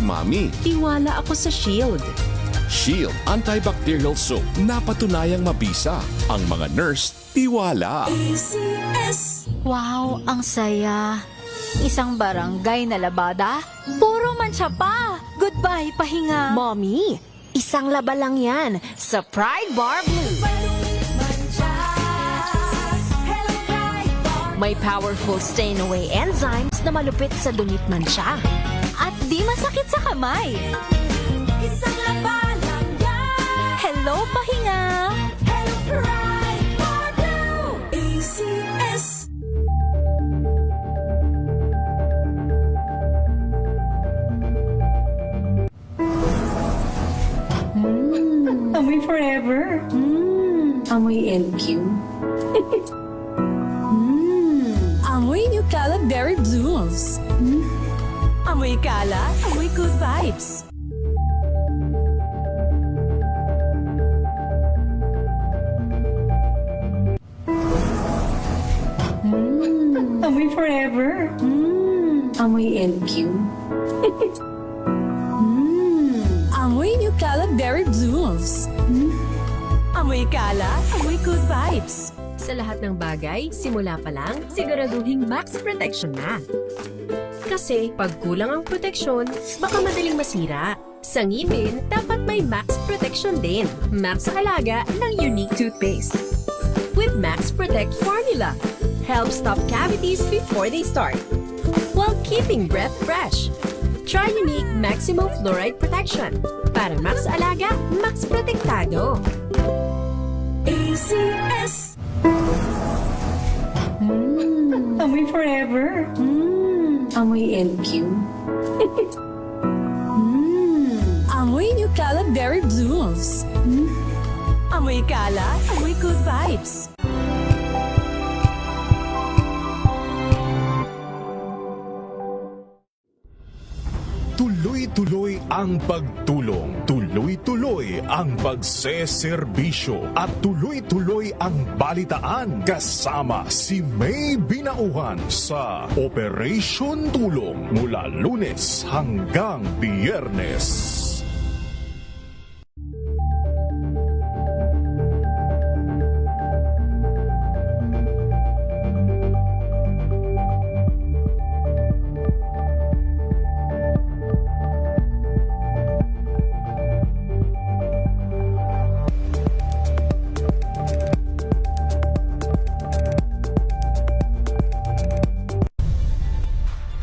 Mami, Tiwala ako sa Shield. Shield Antibacterial Soap, napatunayang mabisa. Ang mga nurse, tiwala. Wow, ang saya. Isang barangay na labada, puro mancha pa. Goodbye, pahinga. Mommy, isang laba lang yan sa Pride Bar Blue. May powerful stain-away enzymes na malupit sa dungit mancha. At di masakit sa kamay. Isang laba lang yan. Hello, pahinga. Hello, Pride Bar Blue. ACS. Amoy forever. Amoy LQ. Amoy New Cala Berry Blooms. Amoy kala, amoy good vibes. Amoy forever. Amoy LQ. Amoy New Cala Berry Blooms. Amoy kala, amoy good vibes. Sa lahat ng bagay, simula pa lang, siguraduhin max protection na. Kasi pag kulang ang proteksyon, baka madaling masira. Sa ngipin, dapat may max protection din. Max sa alaga ng Unique Toothpaste. With Max Protect Formula, help stop cavities before they start, while keeping breath fresh. Try Unique Maximum Fluoride Protection. Para max alaga, max protektado. ACS. Amoy forever. Amoy LQ. Amoy New Cala Berry Blooms. Amoy kala, amoy good vibes. Tuloy-tuloy ang pagtulong, tuloy-tuloy ang pagseserbisyo, at tuloy-tuloy ang balitaan kasama si May Binauhan sa Operation Tulong mula Lunes hanggang Biyernes.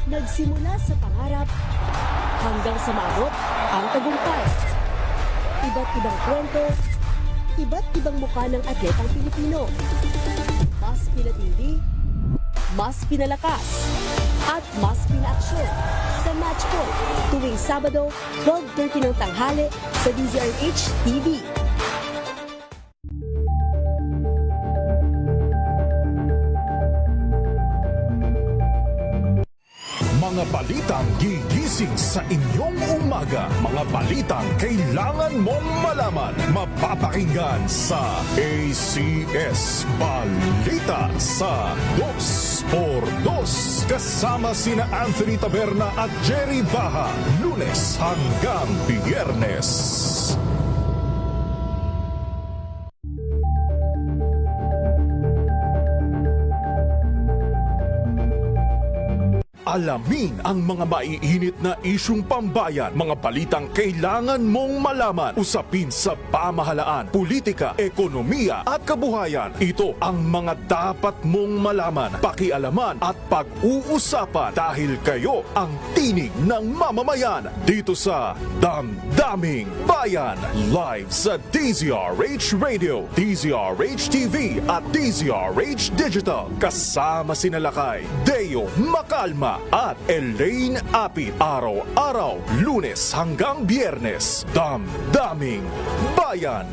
Nagsimula sa pangarap hanggang sa maabot ang tagumpay. Iba't ibang kwento, iba't ibang mukha ng atletang Pilipino. Mas pinatindi, mas pinalakas, at mas pinaaksyon sa Match Point tuwing Sabado, 12:30 ng tanghali sa DZRH TV. Mga balitang gigising sa inyong umaga. Mga balitang kailangan mong malaman. Mapapakinggan sa ACS Balita sa 2x2. Kasama sina Anthony Taberna at Jerry Baha. Lunes hanggang Biyernes. Alamin ang mga maiinit na isyung pambayan, mga balitang kailangan mong malaman, usapin sa pamahalaan, politika, ekonomiya at kabuhayan. Ito ang mga dapat mong malaman, pakialaman at pag-uusapan dahil kayo ang tinig ng mamamayan dito sa Damdaming Bayan. Live sa DZRH Radio, DZRH TV at DZRH Digital. Kasama sina Lakay, Deo Macalma at Elaine Apit. Araw-araw, Lunes hanggang Biyernes. Damdaming Bayan.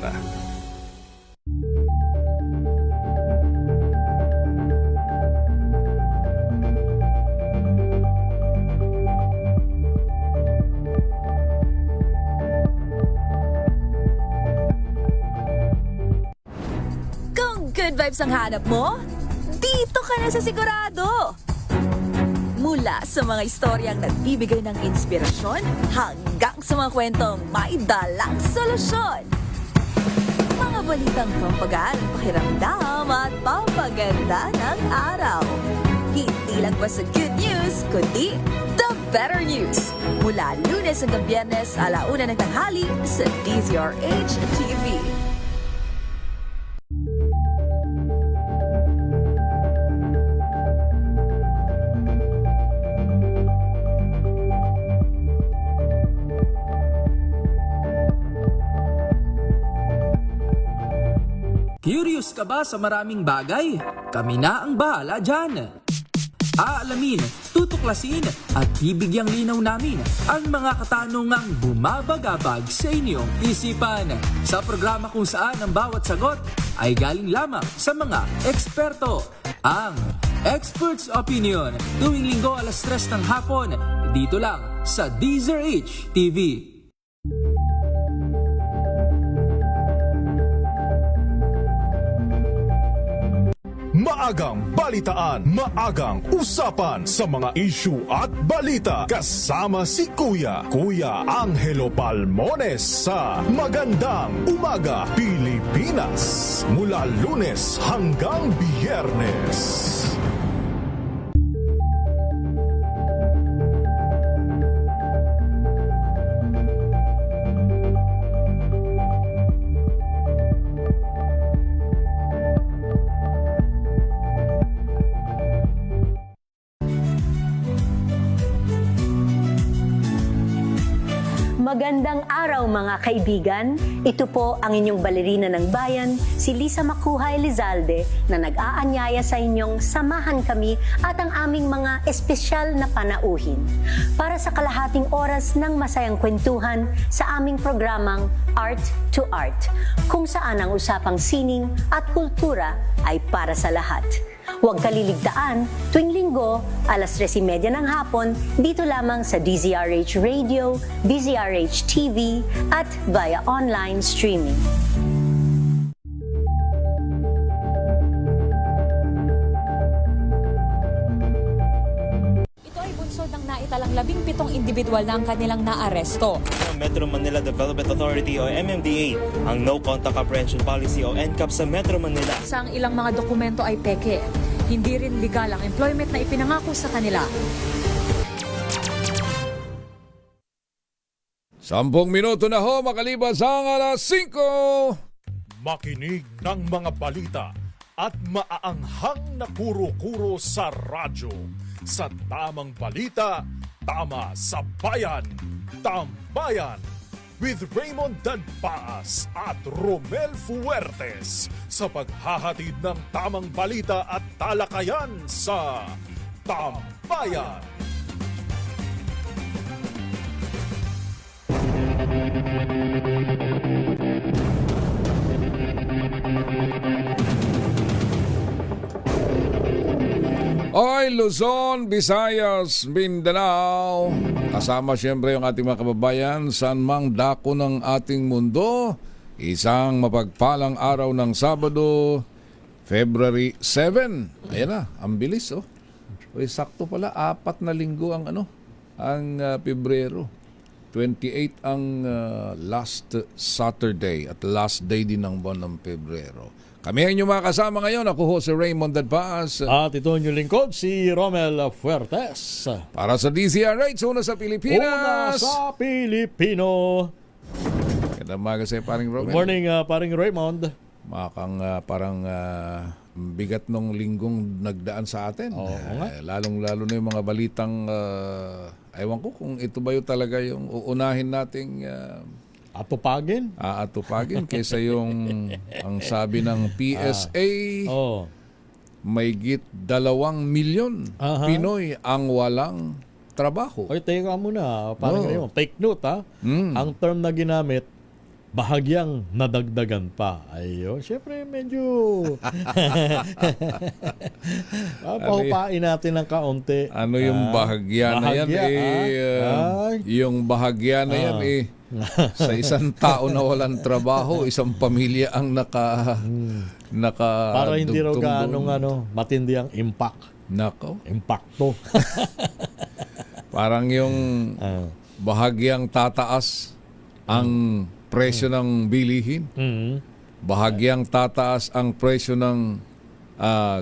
Kung good vibes ang hanap mo, dito ka na sa sigurado. Mula sa mga istoryang nagbibigay ng inspirasyon hanggang sa mga kwentong may dalang solusyon. Mga balitang pampagaan, pakiramdam at pampaganda ng araw. Hindi lang ba sa good news, kundi the better news. Mula Lunes hanggang Biyernes, 1:00 ng tanghali sa DZRH TV. Curious ka ba sa maraming bagay? Kami na ang bahala dyan. Aalamin, tutuklasin at bibigyang linaw namin ang mga katanungang bumabagabag sa inyong isipan. Sa programa kung saan ang bawat sagot ay galing lamang sa mga eksperto. Ang Expert's Opinion, tuwing linggo 3:00 ng hapon, dito lang sa DZRH TV. Maagang balitaan, maagang usapan sa mga issue at balita. Kasama si Kuya Angelo Palmones sa Magandang Umaga Pilipinas. Mula Lunes hanggang Biyernes. Magandang araw mga kaibigan. Ito po ang inyong balerina ng bayan, si Lisa Makuha Elizalde, na nag-aanyaya sa inyong samahan kami at ang aming mga espesyal na panauhin para sa kalahating oras ng masayang kwentuhan sa aming programang Art to Art, kung saan ang usapang sining at kultura ay para sa lahat. Huwag kaliligtaan, tuwing linggo, 3:30 ng hapon, dito lamang sa DZRH Radio, DZRH TV, at via online streaming. Ito ay bunsod ng naitalang 17 individual na ang kanilang naaresto. Metro Manila Development Authority o MMDA ang No Contact Apprehension Policy o NCAP sa Metro Manila. Sa ang ilang mga dokumento ay peke. Hindi rin legal ang employment na ipinangako sa kanila. 10 minuto na ho makalipas ang 5:00. Makinig ng mga balita at maaanghang na kuro-kuro sa radyo. Sa tamang balita, tama sa bayan. Tambayan with Raymond Danpaas at Romel Fuertes sa paghahatid ng tamang balita at talakayan sa Tambayan. Oy, Luzon, Visayas, Mindanao. Kasama siyempre yung ating mga kababayan saan mang dako ng ating mundo. Isang mapagpalang araw ng Sabado, February 7. Ayan na, ang bilis oh. Oy, sakto pala, 4 na linggo ang Pebrero. 28 ang last Saturday at last day din ng buwan ng Pebrero. Kami ang inyong mga kasama ngayon. Ako ho si Raymond Danpaas. At ito ang inyong lingkod, si Romel Fuertes. Para sa DZRH, una sa Pilipinas. Una sa Pilipino. Gandang umaga sa'yo, paring Romel. Good morning, paring Raymond. Makang parang bigat nung linggong nagdaan sa atin. Lalong-lalo na yung mga balitang, ewan ko kung ito ba yung talaga yung uunahin nating atupagin kaysa yung ang sabi ng PSA may git 2 milyon Pinoy ang walang trabaho. Oy, teka muna, parang Raymond, take note ha. Ang term na ginamit, bahagyang nadagdagan pa. Ayun, syempre medyo pahupain natin ng kaunti. Ano yung bahagya na yan? Yung bahagya na yan sa isang tao na walang trabaho, isang pamilya ang naka para hindi raw gaanong matindi ang impact Nako. Impacto. Parang yung bahagyang tataas ang presyo ng bilihin. Bahagyang tataas ang presyo ng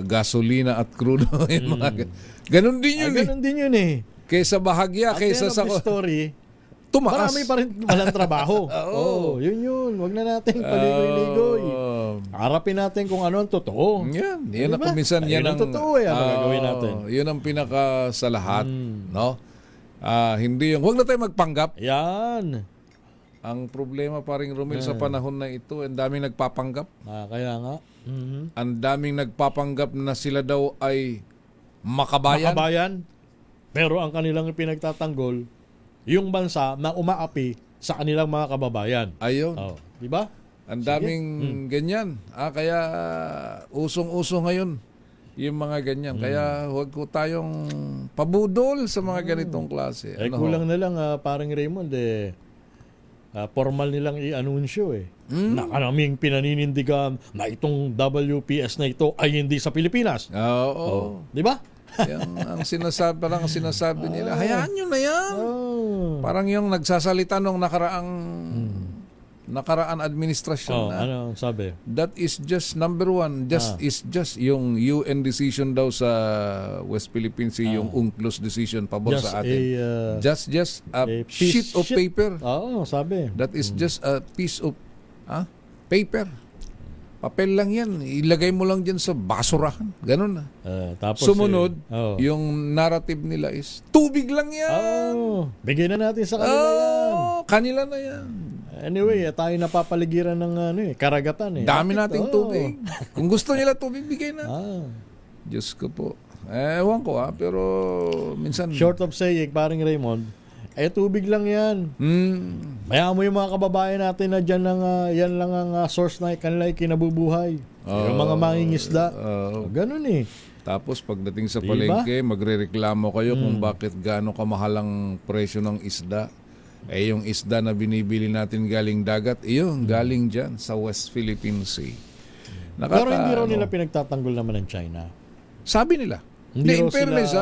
gasolina at crudo. Yung mga ganun din yun. Ganun din yun eh. Kaysa bahagya, At kaysa sa story, tumaas. marami pa rin walang trabaho. Yun. Huwag na natin paligoy-ligoy. Harapin natin kung ano ang totoo. Yan Diba? ang minsan yan ang totoo eh. Ano gagawin natin? Yun ang pinaka sa lahat, no? Hindi yung huwag na tayo magpanggap. Yan. Ang problema pa rin, Romel, sa panahon na ito, ang daming nagpapanggap. Kaya nga. Ang daming nagpapanggap na sila daw ay makabayan. Pero ang kanilang pinagtatanggol, yung bansa na umaapi sa kanilang mga kababayan. Ayun. Di ba? Ang daming ganyan. Kaya usong-uso ngayon yung mga ganyan. Kaya huwag ko tayong pabudol sa mga ganitong klase. Kulang na lang, parang Raymond, formal nilang i-anunsyo na kaming pinaninindigan na itong WPS na ito ay hindi sa Pilipinas. Oo. Di ba? Yan ang sinasabi nila. Hayaan nyo na yan. Parang yung nagsasalita nung nakaraan administrasyon na. Ano ang sabi? That is just number one. Is just yung UN decision daw sa West Philippines, yung UNCLOS decision pabor sa atin. Just a sheet of paper. Sabi. That is just a piece of paper. Papel lang yan. Ilagay mo lang dyan sa basurahan. Ganun na. Tapos, sumunod, yung narrative nila is, tubig lang yan. Bigyan na natin sa kanila yan. Kanila na yan. Anyway, tayo napapaligiran ng karagatan. Dami nating tubig. Kung gusto nila tubig, bigay na. Diyos ko po. Ewan ko pero minsan... Short of saying, parang Raymond, tubig lang yan. Maya mo yung mga kababayan natin na dyan yan lang ang source na kanila kinabubuhay. Yung mga mangingisda. Ganun eh. Tapos pagdating sa palengke, magrereklamo kayo kung bakit gaano kamahal ang presyo ng isda. Yung isda na binibili natin galing dagat, galing dyan sa West Philippine Sea. Pero hindi raw nila pinagtatanggol naman ng China. Sabi nila. Hindi in fairness,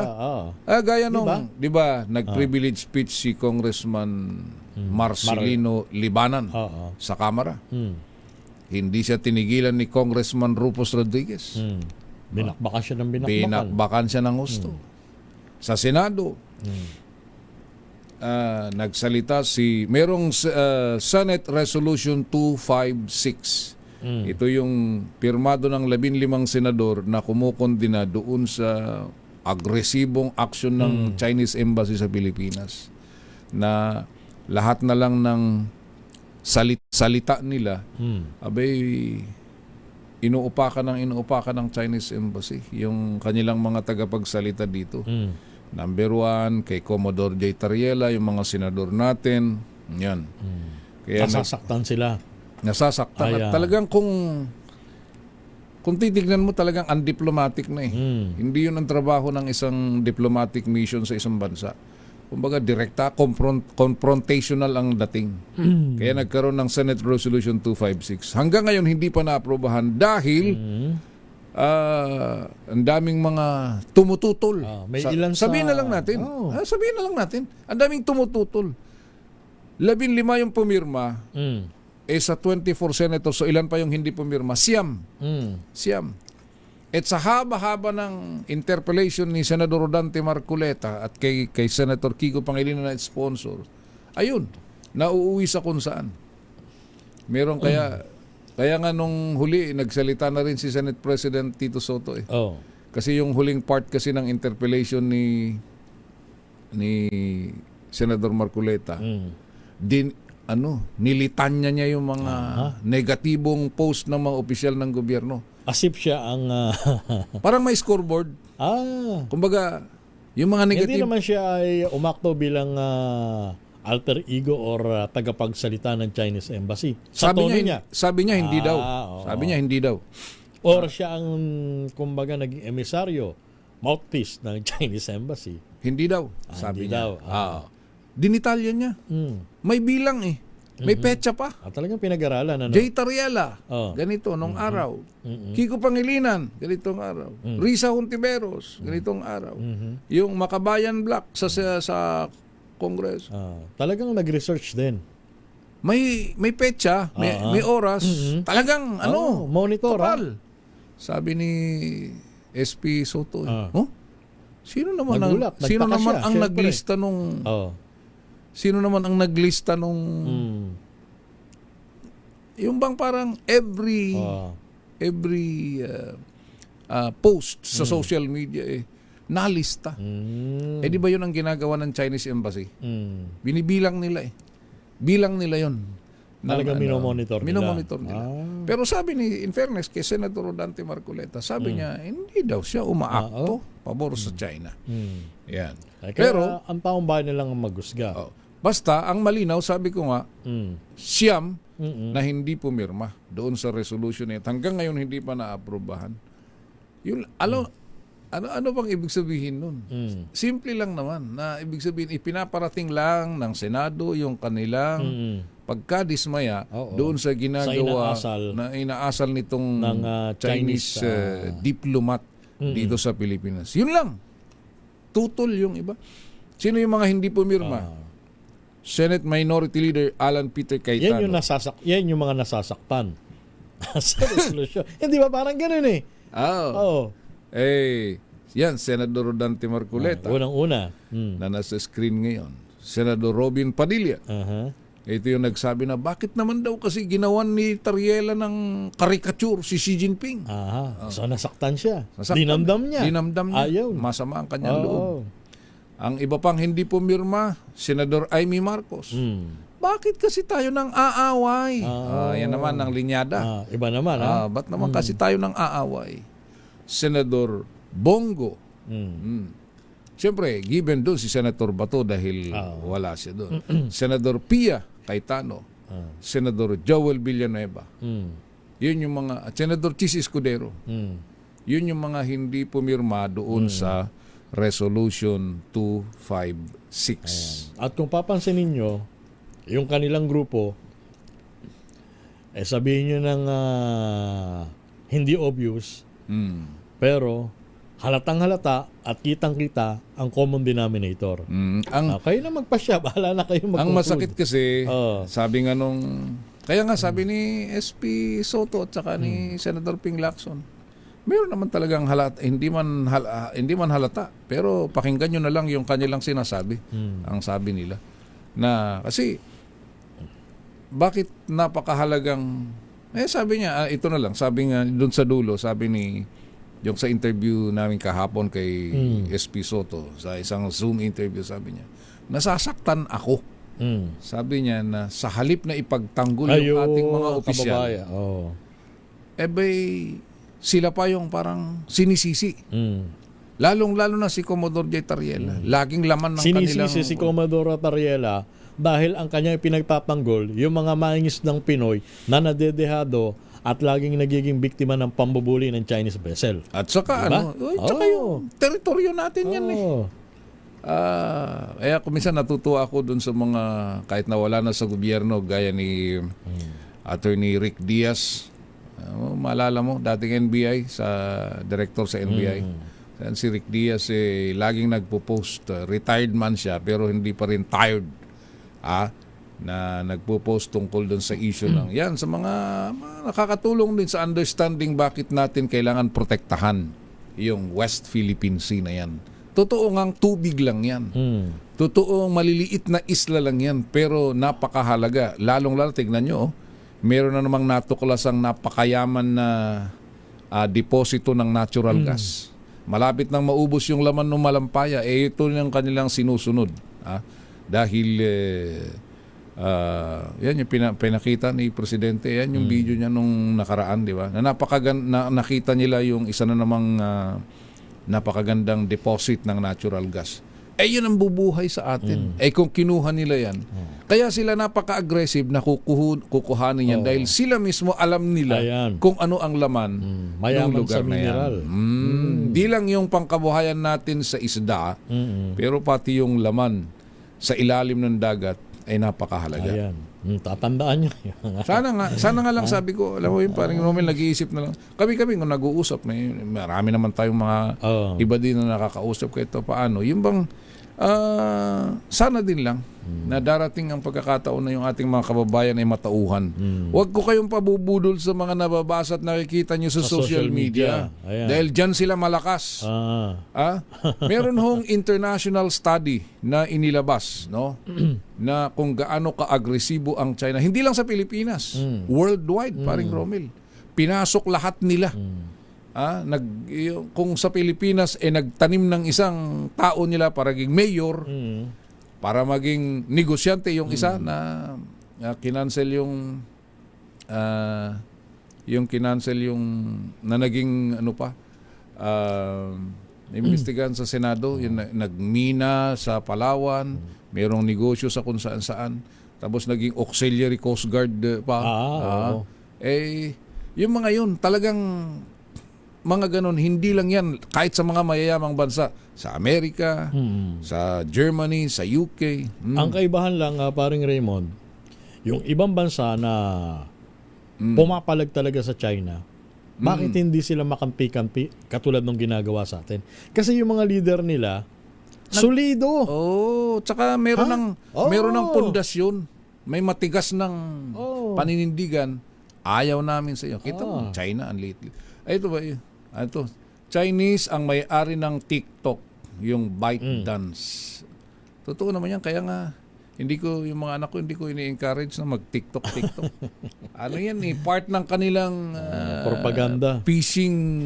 gaya nung, di ba, nag-privilege speech si Congressman Marcelino Libanan sa Kamara. Hindi siya tinigilan ni Congressman Rufus Rodriguez. Binakbakan siya ng Binakbakan siya ng gusto. Sa Senado, nagsalita merong Senate Resolution 256. Ito yung pirmado ng 15 senador na kumukondina doon sa agresibong aksyon ng Chinese Embassy sa Pilipinas. Na lahat na lang ng salita nila, inuupakan ng Chinese Embassy. Yung kanilang mga tagapagsalita dito. Number 1, kay Commodore J. Tariela, yung mga senador natin. Yan. Kaya nasasaktan sila. Nasasaktan. At talagang kung titignan mo talagang undiplomatic na Hindi yun ang trabaho ng isang diplomatic mission sa isang bansa. Kumbaga direkta, confrontational ang dating. Kaya nagkaroon ng Senate Resolution 256. Hanggang ngayon hindi pa naaprobahan dahil ang daming mga tumututol. Sabihin na lang natin. Ang daming tumututol. 15 yung pumirma. Sa 24 senators, so ilan pa yung hindi pumirma? Siyam. At sa haba-haba ng interpellation ni Senador Rodante Marcoleta at kay Senator Kiko Pangilinan na sponsor, ayun, nauuwi sa kung saan. Meron kaya nga nung huli, nagsalita na rin si Senate President Tito Soto Kasi yung huling part kasi ng interpellation ni Senador Marcoleta, nilitanya niya yung mga negatibong post ng mga opisyal ng gobyerno. Asip siya ang... Parang may scoreboard. Kumbaga, yung mga negative... Hindi naman siya ay umakto bilang alter ego or tagapagsalita ng Chinese Embassy. Sabi niya hindi daw. Sabi niya hindi daw. Or siya ang, kumbaga, naging emisaryo, mouthpiece ng Chinese Embassy. Hindi daw. Sabi niya. Dinitalya niya. May bilang May petsa pa. Talagang pinag-aralan. Ano? Jay Tariela, Oh. ganito nung araw. Kiko Pangilinan, ganitong araw. Risa Hontiveros, ganitong araw. Yung Makabayan Black sa Kongreso. Talagang nag-research din. May petsa, may oras. Talagang monitor. kapal. Sabi ni SP Soto. Sino naman Nagulat, sino nagtaka naman siya, ang syempre. naglista nung Sino naman ang naglista nung yung bang parang every post sa social media nalista. Di ba yun ang ginagawa ng Chinese Embassy? Binibilang nila Bilang nila yun. Talagang minomonitor nila. Minomonitor nila. Pero sabi in fairness kay Senator Rodante Marcoleta, sabi niya, hindi daw siya umaakto pabor sa China. Yan. Pero ang taong bayan nilang magusga. Basta, ang malinaw, sabi ko nga, siyam na hindi pumirma doon sa resolution na ito. Hanggang ngayon, hindi pa na-aprobahan. Yung, ano bang ibig sabihin nun? Simple lang naman, na ibig sabihin, ipinaparating lang ng Senado yung kanilang pagkadismaya doon sa ginagawa na inaasal nitong ng Chinese diplomat dito sa Pilipinas. Yun lang. Tutol yung iba. Sino yung mga hindi pumirma? Senate Minority Leader Alan Peter Cayetano. Yan yung mga nasasaktan sa resolution. Hindi ba parang ganun Yan, Senador Rodante Marcoleta. Unang-una. Na nasa screen ngayon. Senador Robin Padilla. Ito yung nagsabi na bakit naman daw kasi ginawan ni Tariela ng caricature si Xi Jinping. So nasaktan siya. Dinamdam niya. Ayaw. Masama ang kanyang loob. Ang iba pang hindi pumirma, Senador Amy Marcos. Bakit kasi tayo nang aaway? Yan naman ang linyada. Iba naman. Ba't naman kasi tayo nang aaway? Senador Bongo. Siyempre, given doon si Senator Bato dahil wala siya doon. Senador Pia Cayetano. Senador Joel Villanueva. Yun yung mga, at Senador Chis Escudero. Yun yung mga hindi pumirma doon sa Resolution 256. At kung papansin ninyo, yung kanilang grupo, sabihin nyo ng hindi obvious, pero halatang halata at kitang-kita ang common denominator. Kayo na magpasya, bahala na kayo mag-conclude. Ang masakit kasi, sabi nga nung, kaya nga sabi ni SP Soto at saka ni Senator Ping Lacson, meron naman talagang halata, hindi man halata, pero pakinggan nyo na lang yung kanilang sinasabi. Ang sabi nila. Na, kasi, bakit napakahalagang, sabi niya, ito na lang, sabi nga doon sa dulo, sabi ni, yung sa interview namin kahapon kay SP Soto, sa isang Zoom interview, sabi niya, nasasaktan ako. Sabi niya na sa halip na ipagtanggol yung ating mga opisyal, sila pa yung parang sinisisi. Lalong-lalo na si Commodore J. Tariela. Laging laman ng kanilang... Sinisisi si Commodore Tariela dahil ang kanyang pinagpapanggol, yung mga mangis ng Pinoy na nadedehado at laging nagiging biktima ng pambubuli ng Chinese vessel. At saka tsaka yung teritoryo natin yan kaya kuminsan natutuwa ako dun sa mga kahit nawala na sa gobyerno gaya ni Attorney Rick Diaz. Maalala mo, dating NBI, director sa NBI. Si Rick Diaz laging nagpo-post, retired man siya pero hindi pa rin tired. Na nagpo-post tungkol dun sa issue ng yan, sa mga nakakatulong din sa understanding bakit natin kailangan protektahan yung West Philippine Sea na yan. Totoo ngang tubig lang yan. Totoo maliliit na isla lang yan pero napakahalaga. Lalong-lalo, tignan nyo, meron na namang natuklasang napakayaman na deposito ng natural gas. Malapit nang maubos yung laman ng Malampaya. Ito yung kanilang sinusunod. Dahil yan yung pinakita ni Presidente. Yan yung video niya nung nakaraan, di ba? Nakita nila yung isa na namang napakagandang deposit ng natural gas. Yun ang bubuhay sa atin. Kung kinuha nila yan, kaya sila napaka-aggressive na kukuhanin yan dahil sila mismo alam nila kung ano ang laman ng lugar na yan. Di lang yung pangkabuhayan natin sa isda, pero pati yung laman sa ilalim ng dagat, ay napakahalaga. Ayan. Tatandaan nyo. Sana nga lang sabi ko, alam mo yun, parang Romel nag-iisip na lang. Kami kung nag-uusap, marami naman tayong mga iba din na nakakausap kahit paano. Yung bang, sana din lang na darating ang pagkakataon na yung ating mga kababayan ay matauhan. Huwag ko kayong pabubudol sa mga nababasa at nakikita nyo sa social media. Dahil dyan sila malakas. Meron hong international study na inilabas, no? Na kung gaano ka-agresibo ang China. Hindi lang sa Pilipinas. Worldwide, paring Romel. Pinasok lahat nila. Kung sa Pilipinas nagtanim ng isang tao nila para maging mayor, para maging negosyante yung isa na kinancel yung na naging imbestigahan sa Senado, yung nagmina sa Palawan, merong negosyo sa kung saan-saan, tapos naging auxiliary coast guard pa. Yung mga yun talagang mga ganon, hindi lang yan kahit sa mga mayayamang bansa sa Amerika, sa Germany, sa UK. Ang kaibahan lang, paring Raymond, yung ibang bansa na pumapalag talaga sa China, bakit hindi sila makampi-kampi katulad ng ginagawa sa atin? Kasi yung mga leader nila, solido. Tsaka meron ng pundasyon. May matigas ng paninindigan. Ayaw namin sa iyo. Kita mo, China ang lately. Ito ba Chinese ang may-ari ng TikTok, yung ByteDance. Totoo naman yan, kaya nga yung mga anak ko hindi ko ini-encourage na mag-TikTok. Ano yan part ng kanilang propaganda. Phishing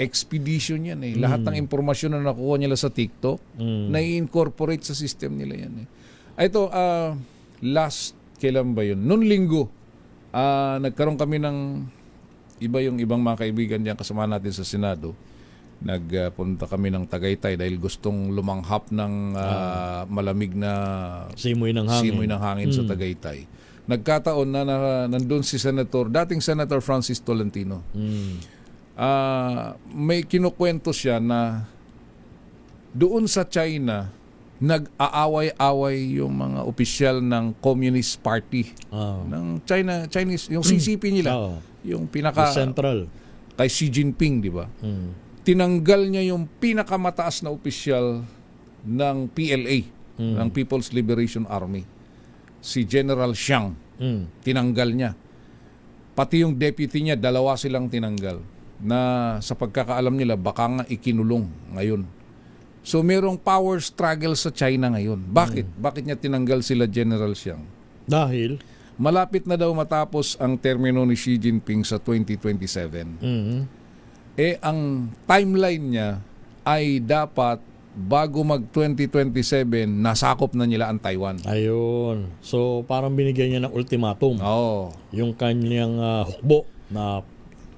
expedition yan Lahat ng impormasyon na nakuha nila sa TikTok, na-incorporate sa system nila yan Ito, last kailan ba yun? Noong linggo, nagkaroon kami ng yung ibang mga kaibigan diyan kasama natin sa Senado. Nagpunta kami ng Tagaytay dahil gustong lumanghap ng malamig na simoy ng hangin sa Tagaytay. Nagkataon na nandun si dating Senator Francis Tolentino. May kinukwento siya na doon sa China nag-aaway-away yung mga opisyal ng Communist Party ng Chinese, yung CCP nila. Yung central kay Xi Jinping, di ba? Tinanggal niya yung pinakamataas na opisyal ng PLA, ng People's Liberation Army, si General Xiang. Tinanggal niya. Pati yung deputy niya, 2 silang tinanggal na sa pagkakaalam nila baka nga ikinulong ngayon. So merong power struggle sa China ngayon. Bakit niya tinanggal sila General Xiang? Dahil malapit na daw matapos ang termino ni Xi Jinping sa 2027. Ang timeline niya ay dapat bago mag-2027, nasakop na nila ang Taiwan. Ayun. So, parang binigyan niya ng ultimatum. Yung kanyang hukbo na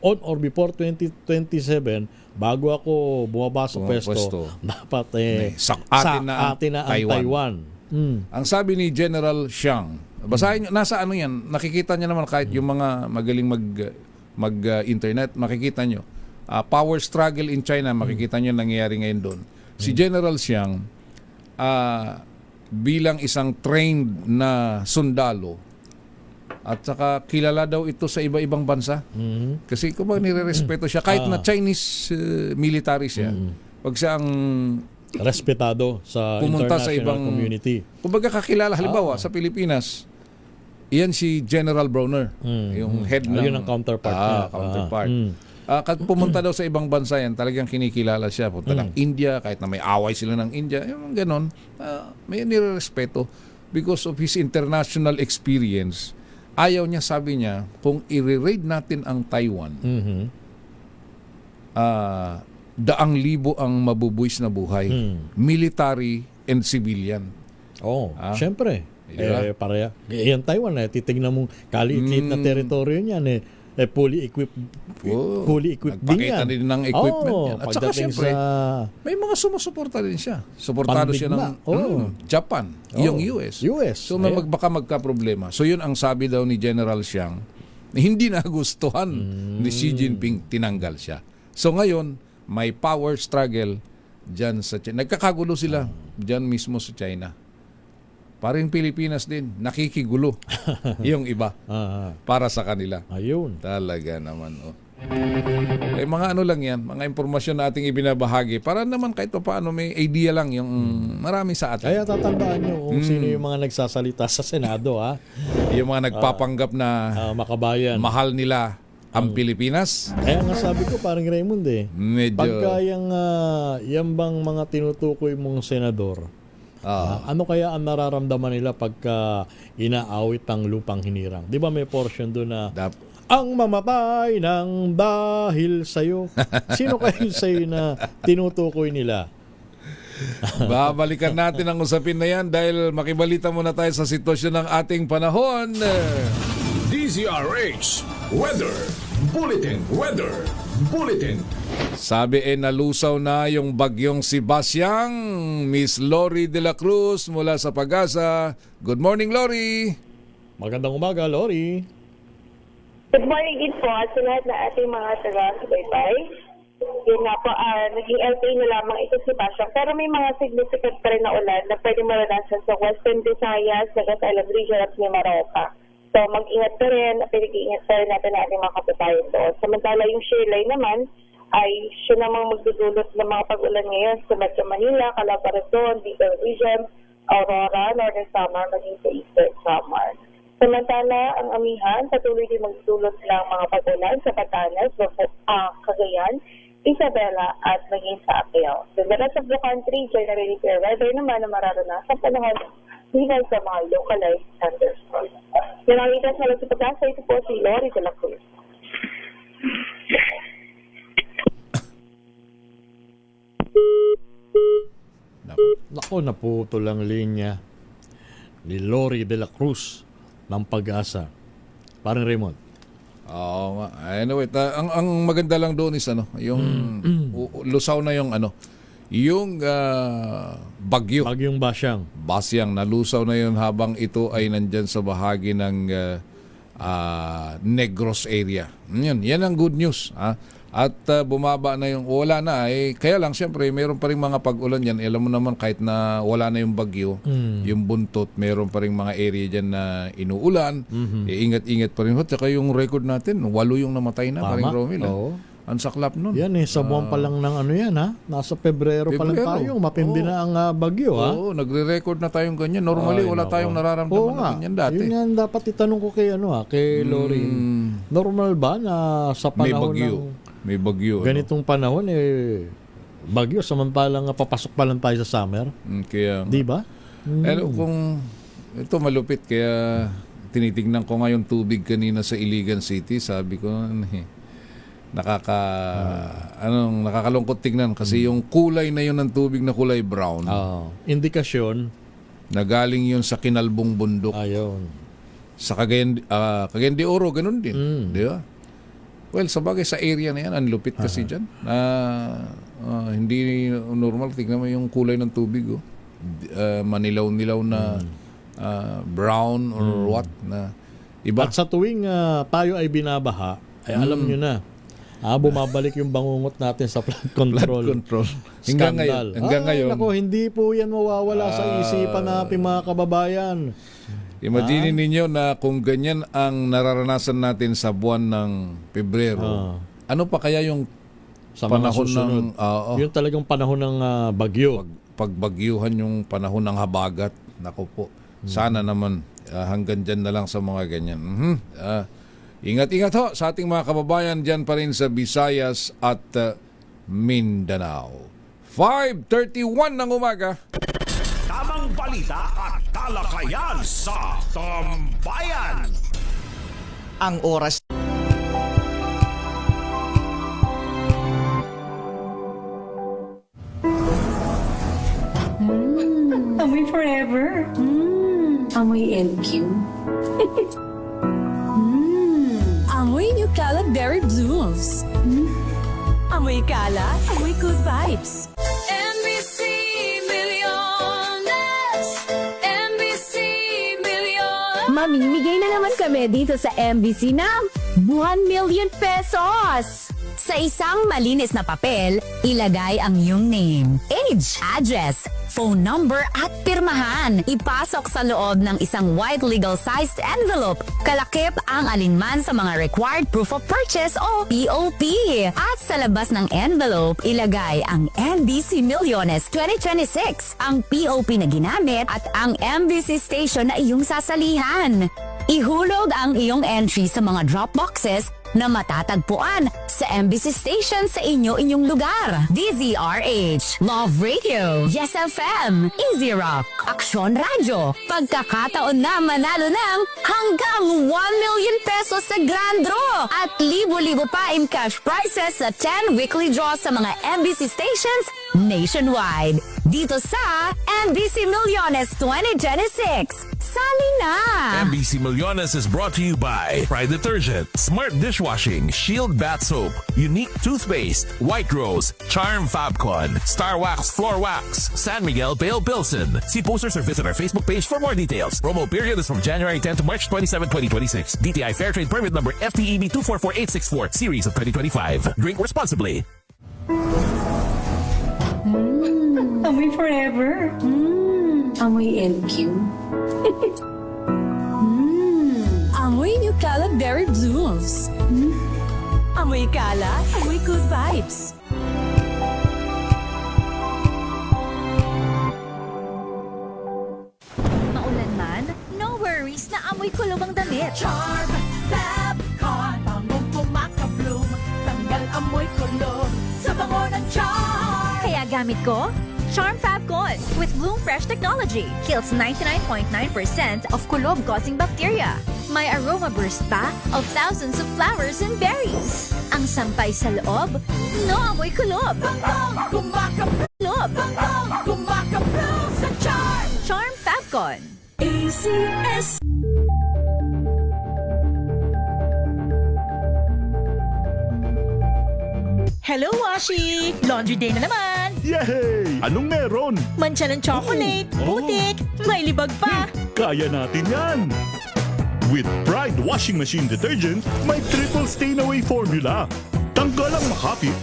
on or before 2027, bago ako bumaba sa pwesto, dapat atin na ang Taiwan. Ang sabi ni General Xiang, basahin nyo, nasa yan, nakikita nyo naman kahit yung mga magaling mag-internet, makikita nyo. Power struggle in China, makikita nyo nangyayari ngayon doon. Si General Xiang, bilang isang trained na sundalo, at saka kilala daw ito sa iba-ibang bansa. Kasi kung nire-respeto siya, kahit na Chinese military siya, pag siya ang respetado sa pumunta sa ibang community. Kumbaga kakilala, halimbawa sa Pilipinas, iyan si General Browner, yung head ng yun ang counterpart niya. Kahit pumunta daw sa ibang bansa yan, talagang kinikilala siya. Punta ng India, kahit na may away sila ng India, yung ganon, may nirerespeto because of his international experience. Ayaw niya, sabi niya, kung i-raid natin ang Taiwan, 100,000 ang mabubuwis na buhay. Military and civilian. Siyempre. Pareha. Yan Taiwan, titignan mong kaliit na teritoryo niyan, fully equipped din yan. Nagpakita din ng equipment yan. At saka siyempre, may mga sumusuporta din siya. Suportado siya ng Japan, yung US. So baka magka-problema. So yun ang sabi daw ni General Xiang, hindi nagustuhan ni Xi Jinping, tinanggal siya. So ngayon, may power struggle dyan sa China. Nagkakagulo sila dyan mismo sa China. Parang Pilipinas din, nakikigulo yung iba para sa kanila. Ayun. Talaga naman. Oh. Eh, mga ano lang yan, mga impormasyon na ating ibinabahagi para naman kahit pa paano may idea lang yung marami sa atin. Kaya tatandaan nyo kung sino yung mga nagsasalita sa Senado, ha? Yung mga nagpapanggap na makabayan. Mahal nila ang Pilipinas. Kaya nga sabi ko, parang Raymond Medyo... pagka yung bang mga tinutukoy mong senador, ano kaya ang nararamdaman nila pagka inaawit ang lupang hinirang? Di ba may portion doon na ang mamatay ng dahil sa'yo? Sino kayo sa'yo na tinutukoy nila? Babalikan natin ang usapin na yan dahil makibalita muna tayo sa sitwasyon ng ating panahon. DZRH Weather Bulletin. Sabi nalusaw na yung bagyong Sebastian. Miss Lori de la Cruz mula sa Pag-asa. Good morning, Lori. Magandang umaga, Lori. Good morning din po sa lahat na ating mga taga-subaybay. Yun nga po, naging LPA na lamang ito si Sebastian. Pero may mga significant pa rin na ulan na pwede maranasan sa Western Visayas, Nagasalang Region at Mimaropa. So mag-ingat pa rin, pinag-iingat pa rin natin na ating mga kapatayan doon. Samantala yung shear line naman ay siya namang magdudulot ng mga pag-ulan ngayon sa Metro Manila, Calabarzon, Bicol Region, Aurora, Northern Samar, maging sa Eastern Samar. Samantala, ang Amihan patuloy din magdulot ng mga pag-ulan sa Batanes, Cagayan, Isabela at maging sa Apil. So, the rest of the country, generally fair weather naman na mararanasan sa panahon hinay sa mga localized thunderstorms. Yan ang itas na lang sa Pag-asa. Ito po si Lori de la Cruz. Nako, naputo lang linya ni Lori de la Cruz ng Pag-asa. Parang Raymond. Oo nga. Anyway, ang maganda lang doon is yung lusaw na yung yung bagyo. Bagyong Basyang nalusaw na yun habang ito ay nandyan sa bahagi ng Negros area. Yan ang good news. At bumaba na yung wala na kaya lang siyempre mayroon pa rin mga pag-ulan yan. Alam mo naman kahit na wala na yung bagyo, yung buntot, mayroon pa rin mga area dyan na inuulan. Ingat-ingat pa rin. At saka yung record natin, 8 yung namatay na, paring Romil. Ang saklap nun. Yan sa buwan pa lang ng yan Nasa Pebrero pa lang tayo. Matindi na ang bagyo Oo, nagre-record na tayong ganyan. Normally wala tayong nararamdaman na ganyan dati. Yun yan dapat itanong ko kay kay Lori. Normal ba na sa panahon may bagyo. Ganitong panahon bagyo samantalang papasok pa lang tayo sa summer? Kaya di ba? Kung ito malupit kaya tinitingnan ko nga yung tubig kanina sa Iligan City, sabi ko nakakalungkot tingnan kasi yung kulay na yun ng tubig na kulay brown. Indikasyon na galing yun sa Kinalbong Bundok. Ayun. Sa Cagayan de Oro, ganun din. Di ba? Well, sabagay sa area na yan, ang lupit kasi dyan. Hindi normal. Tignan mo yung kulay ng tubig. Manilaw-nilaw na brown or what. Na iba. At sa tuwing tayo ay binabaha, ay alam nyo na, bumabalik yung bangungot natin sa flood control. Scandal. Hanggang ngayon. Naku, hindi po yan mawawala sa isipan natin mga kababayan. Imagine ninyo na kung ganyan ang nararanasan natin sa buwan ng Pebrero, ano pa kaya yung sa panahon ng yung talagang panahon ng bagyo. Pagbagyuhan yung panahon ng habagat. Nako po. Sana naman hanggang dyan na lang sa mga ganyan. Ingat-ingat ho sa ating mga kababayan dyan pa rin sa Visayas at Mindanao. 5:31 ng umaga. Tamang balita at talakayan sa Tambayan. Ang oras. Amoy forever. Amoy LQ. Amoy Eucalypt Berry Blooms. Amoy kalat, amoy good vibes. NBC Milliones. NBC Milliones. Mamimigay na naman kami dito sa MBC ng 1 million pesos! Sa isang malinis na papel, ilagay ang iyong name, age, address, phone number at pirmahan. Ipasok sa loob ng isang white legal-sized envelope. Kalakip ang alinman sa mga required proof of purchase o POP. At sa labas ng envelope, ilagay ang MBC Millones 2026, ang POP na ginamit at ang MBC station na iyong sasalihan. Ihulog ang iyong entry sa mga drop boxes na matatagpuan sa MBC station sa inyong lugar. DZRH, Love Radio, Yes FM, Easy Rock, Aksyon Radio. Pagkakataon na manalo ng hanggang 1 million pesos sa Grand Draw at libo-libo pa in cash prizes sa 10 weekly draws sa mga MBC stations nationwide. Dito sa MBC Millones 2026. Sali na! MBC Millones is brought to you by Pride Detergent, Smart Dishwashing, Shield Bath Soap, Unique Toothpaste, White Rose, Charm Fabcon, Star Wax Floor Wax, San Miguel Pale Pilsen. See posters or visit our Facebook page for more details. Promo period is from January 10 to March 27, 2026. DTI Fair Trade Permit number FTEB 244864, series of 2025. Drink responsibly. Amoy forever. Amoy LQ. Amoy New Caleb Berry Blues. Amoy kalat, amoy good vibes. Maulan man, no worries na amoy kulog ang damit. Charm Fabcon, bangong kumaka-bloom. Tanggal amoy kulog sa bango ng charm. Kaya gamit ko, Charm Fabcon with Bloom Fresh technology. Kills 99.9% of kulob-causing bacteria. May aroma burst pa of thousands of flowers and berries. Ang sampay sa loob, no amoy kulob. Bangong kumaka-bloom. Bangong kumaka-bloom sa charm. Charm Fabcon. ACS. Hello, Washi! Laundry day na naman! Yay! Anong meron? Mancha ng chocolate, putik, may libag pa! Kaya natin yan! With Pride Washing Machine Detergent, may triple stain-away formula. Tanggal ang makapit,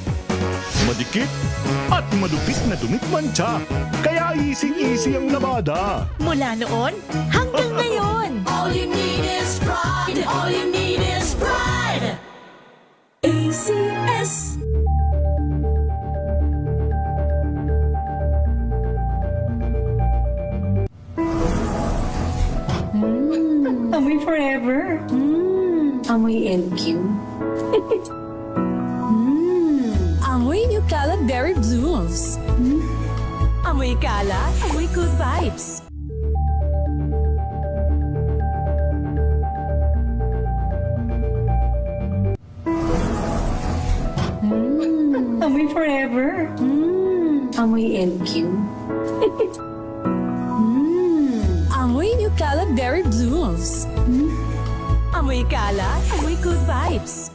madikit, at malupit na dumit mancha. Kaya easy-easy ang labada. Mula noon hanggang ngayon! All you need is pride. All you need is pride. ACS. Amoy forever. Amoy LQ. Amoy New Caleb Berry Blues. Amoy kalat, amoy good vibes. Amoy forever. Amoy LQ. Amoy New Caleb Berry Blues. Amoy kalat, amoy good vibes.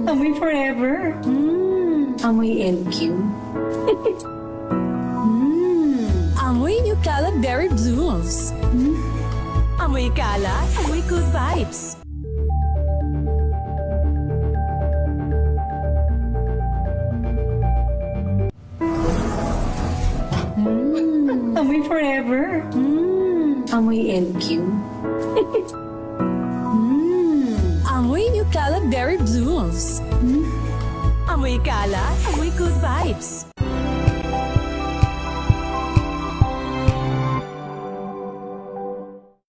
Amoy forever. Amoy LQ. Amoy New Caleb Berry Blues. Amoy kalat, amoy good vibes. Amoy forever. Amoy LQ. Amoy New Caleb Berry Blues. Amoy kalat, amoy good vibes.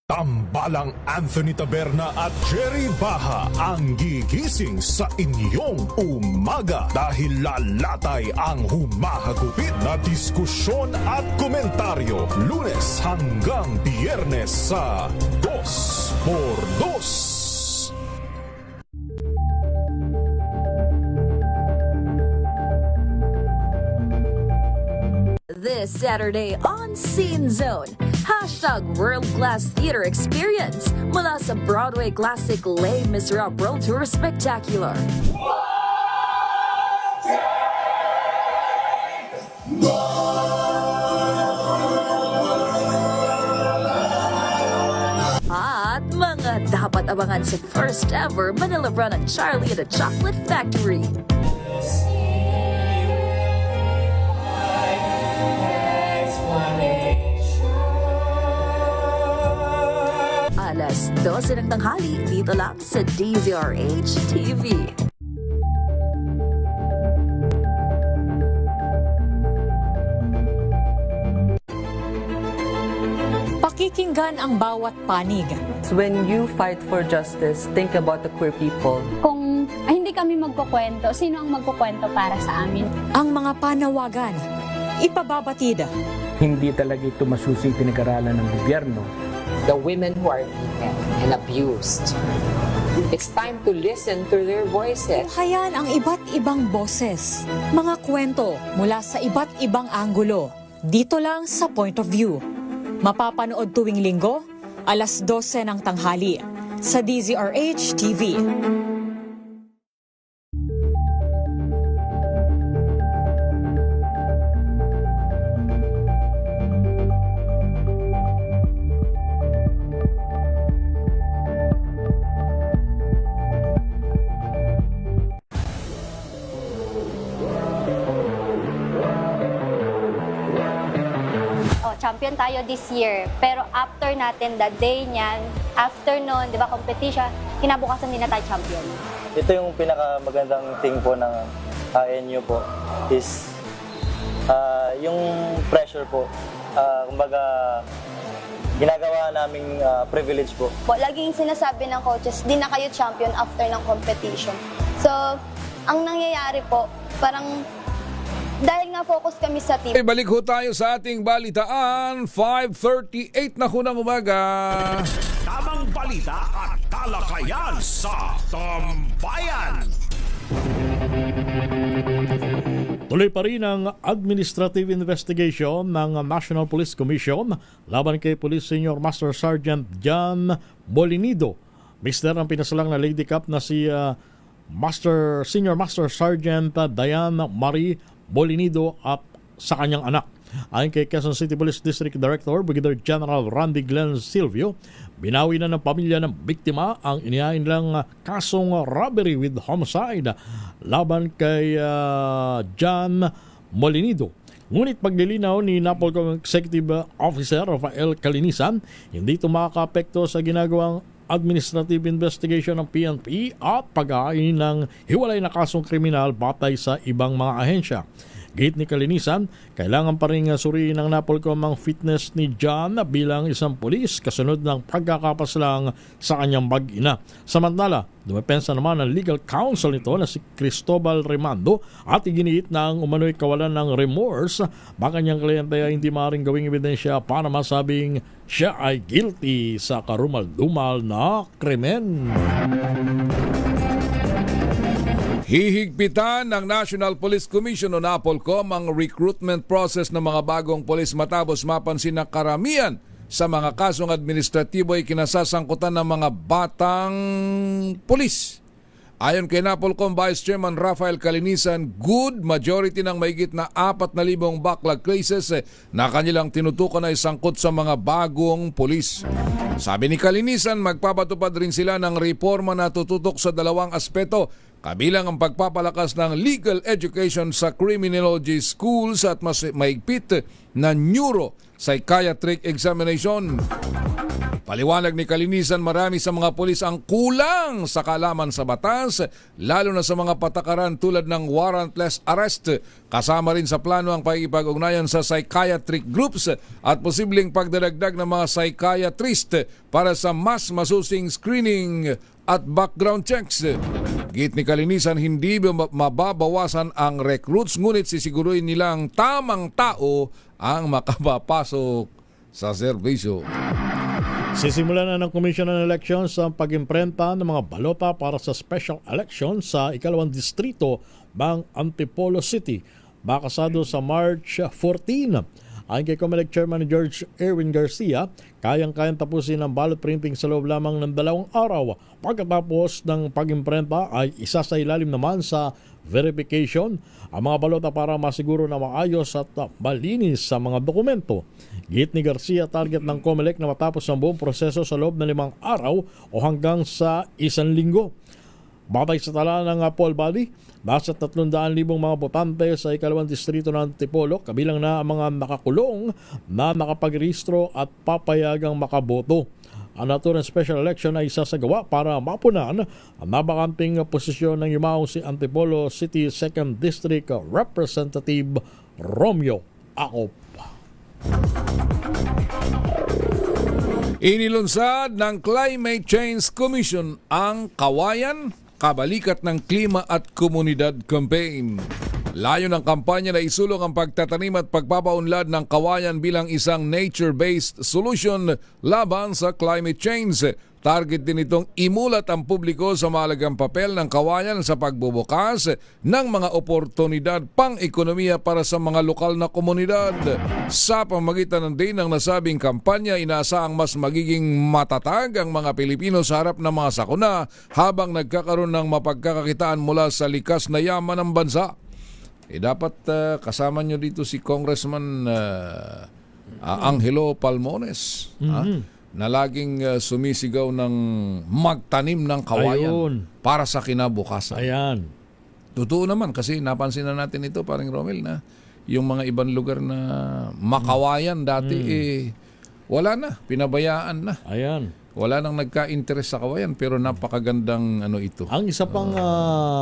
Tambalang Anthony Taberna at Jerry Baha ang gigising sa inyong umaga dahil lalatay ang humahagupit na diskusyon at komentaryo Lunes hanggang Biyernes sa 2x2. This Saturday on Scene Zone, hashtag World Class Theater Experience mula sa Broadway classic Les Miserables World Tour Spectacular. At mga dapat abangan sa first ever Manila Run ng Charlie at the Chocolate Factory. Alas 12 ng tanghali, dito lang sa DZRH TV. Pakikinggan ang bawat panig. When you fight for justice, think about the queer people. Kung hindi kami magkukwento, sino ang magkukwento para sa amin? Ang mga panawagan, ipababatid. Hindi talaga ito masusing pinag-aralan ng gobyerno. The women who are beaten and abused. It's time to listen to their voices. Hayan ang iba't ibang boses, mga kwento mula sa iba't ibang anggulo. Dito lang sa Point of View. Mapapanood tuwing linggo, alas 12 ng tanghali sa DZRH TV. Champion tayo this year. Pero after natin, the day niyan, after nun, di ba, competition, kinabukasan din na tayo champion. Ito yung pinakamagandang thing po ng ANU po is yung pressure po. Kumbaga, ginagawa naming privilege po. Laging sinasabi ng coaches, di na kayo champion after ng competition. So, ang nangyayari po, parang dahil nga focus kami sa team. Balik ho tayo sa ating balitaan. 5:38 na ho ng umaga. Tamang balita at talakayan sa Tambayan. Tuloy pa rin ang administrative investigation ng National Police Commission laban kay Police Senior Master Sergeant John Bolinido. Mister ang pinasalang na Lady Cup na si Senior Master Sergeant Diane Marie Bolinido at sa kanyang anak. Ayon kay Quezon City Police District Director Brigadier General Randy Glenn Silvio, binawi na ng pamilya ng biktima ang inihain lang kasong robbery with homicide laban kay John Bolinido. Ngunit paglilinaw ni Napolcom Executive Officer Rafael Calinisan, hindi ito makaka-apekto sa ginagawang administrative investigation ng PNP at pag-aayin ng hiwalay na kasong kriminal batay sa ibang mga ahensya. Gate ni Kalinisan, kailangan pa rin suriin ng Napolcom ang fitness ni John bilang isang pulis kasunod ng pagkakapaslang sa kanyang mag-ina. Samantala, dumepensa naman ang legal counsel nito na si Cristobal Remando at iginiit na ang umano'y kawalan ng remorse baka niyang kliyente ay hindi maaaring gawing ebidensya para masabing siya ay guilty sa karumal-dumal na krimen. Hihigpitan ng National Police Commission o NAPOLCOM ang recruitment process ng mga bagong polis matapos mapansin na karamihan sa mga kasong administratibo ay kinasasangkutan ng mga batang polis. Ayon kay NAPOLCOM Vice Chairman Rafael Calinisan, good majority ng mahigit na 4,000 backlog cases na kanilang tinutukan ay sangkot sa mga bagong polis. Sabi ni Calinisan, magpapatupad rin sila ng reforma na tututok sa dalawang aspeto, kabilang ang pagpapalakas ng legal education sa criminology schools at mas mahigpit na neuropsychiatric examination. Paliwanag ni Calinisan, marami sa mga pulis ang kulang sa kaalaman sa batas, lalo na sa mga patakaran tulad ng warrantless arrest. Kasama rin sa plano ang pakikipag-ugnayan sa psychiatric groups at posibleng pagdadagdag ng mga psychiatrist para sa mas masusing screening at background checks. Git ni Calinisan, hindi mababawasan ang recruits, ngunit sisiguruhin nilang tamang tao ang makapapasok sa serbisyo. Sisimulan na ng Commission on Elections ang pag-imprenta ng mga balota para sa special election sa ikalawang distrito ng Antipolo City, makasado sa March 14. Ayon kay COMELEC Chairman George Erwin Garcia, kayang-kayang tapusin ang ballot printing sa loob lamang ng 2 araw. Pagkatapos ng pag-imprenta ay isa sa ilalim naman sa verification ang mga balota para masiguro na maayos at malinis sa mga dokumento. Git ni Garcia, target ng COMELEC na matapos ang buong proseso sa loob ng 5 araw o hanggang sa 1 linggo. Batay sa tala ng poll body, nasa 300,000 mga botante sa ikalawang distrito ng Antipolo, kabilang na ang mga nakakulong na nakapagrehistro at papayagang makaboto. Ang naturang special election ay isasagawa para mapunan ang nabakanting posisyon ng yumaong si Antipolo City 2nd District Representative Romeo Acop. Inilunsad ng Climate Change Commission ang Kawayan, Kabalikat ng Klima at Komunidad Campaign. Layo ng kampanya na isulong ang pagtatanim at pagpapaunlad ng kawayan bilang isang nature-based solution laban sa climate change. Target din itong imulat ang publiko sa mahalagang papel ng kawayan sa pagbubukas ng mga oportunidad pang-ekonomiya para sa mga lokal na komunidad. Sa pamamagitan din ng nasabing kampanya, inaasahang mas magiging matatag ang mga Pilipino sa harap ng mga sakuna habang nagkakaroon ng mapagkakakitaan mula sa likas na yaman ng bansa. Dapat kasama nyo dito si Congressman Angelo Palmones, na laging sumisigaw ng magtanim ng kawayan para sa kinabukasan. Ayan. Totoo naman kasi napansin na natin ito, paring Romel, na yung mga ibang lugar na makawayan dati wala na, pinabayaan na. Ayan. Wala nang nagka-interest sa kawayan pero napakagandang ito. Ang isa pang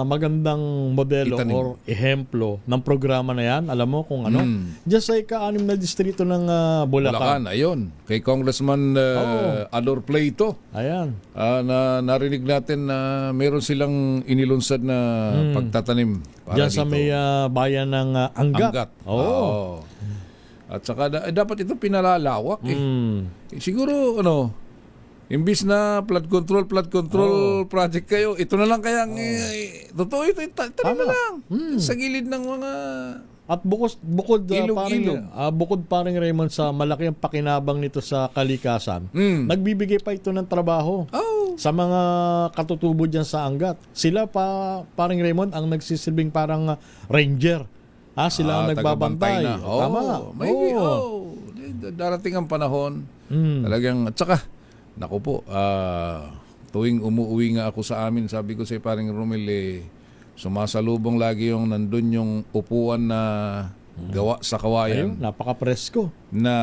magandang modelo itanim. or ehemplo ng programa na yan, alam mo kung ano? Diyan sa ika-6 na distrito ng Bulacan. Ayun. Kay Congressman Ador Plato. Ayan. Narinig natin na meron silang inilunsad na pagtatanim. Diyan sa may bayan ng Angat. Oo. At saka dapat ito pinalalawak siguro imbis na flood control project kayo, ito na lang kaya totoo ito, tanim na lang sa gilid ng mga at bukod ilog. Bukod paring Raymond sa malaki ang pakinabang nito sa kalikasan, nagbibigay pa ito ng trabaho sa mga katutubo diyan sa Angat. Sila paring Raymond ang nagsisilbing parang ranger. Sila ang nagbabantay. Tama. Darating ang panahon. Talagang, at saka, naku po, tuwing umuwi nga ako sa amin, sabi ko sa paring Romel, sumasalubong lagi yung nandun yung upuan na gawa sa kawayan. Ayun, napaka-presko. Na